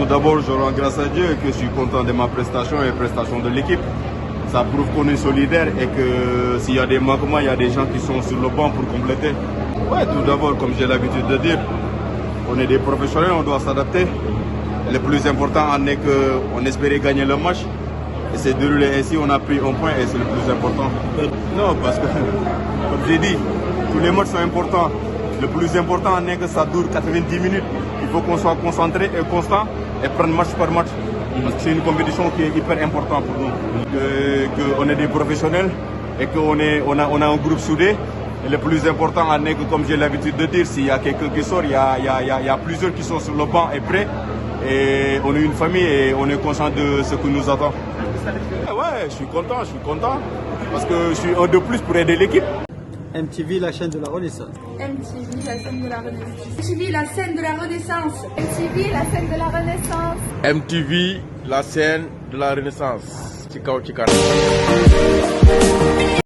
tout d'abord, je rends grâce à Dieu et que je suis content de ma prestation et prestation de l'équipe. Ça prouve qu'on est solidaire et que s'il y a des manquements, il y a des gens qui sont sur le banc pour compléter. Ouais, tout d'abord, comme j'ai l'habitude de dire, on est des professionnels, on doit s'adapter. Le plus important en est qu'on espérait gagner le match. Et c'est déroulé ainsi, on a pris un point et c'est le plus important. Non, parce que, comme j'ai dit, tous les matchs sont importants. Le plus important en est que ça dure 90 minutes. Il faut qu'on soit concentré et constant et prendre match par match. Parce que c'est une compétition qui est hyper importante pour nous. Qu'on est des professionnels et qu'on a un groupe soudé. Et le plus important en est que, comme j'ai l'habitude de dire, s'il y a quelqu'un qui sort, il y a plusieurs qui sont sur le banc et prêts. Et on est une famille et on est conscient de ce que nous attend. Ouais, je suis content. Parce que je suis un de plus pour aider l'équipe. MTV, la chaîne de la Renaissance. MTV, la scène de la Renaissance. MTV, la scène de la Renaissance. MTV, la scène de la Renaissance. MTV, la scène de la Renaissance. Ci kaw ci kanam.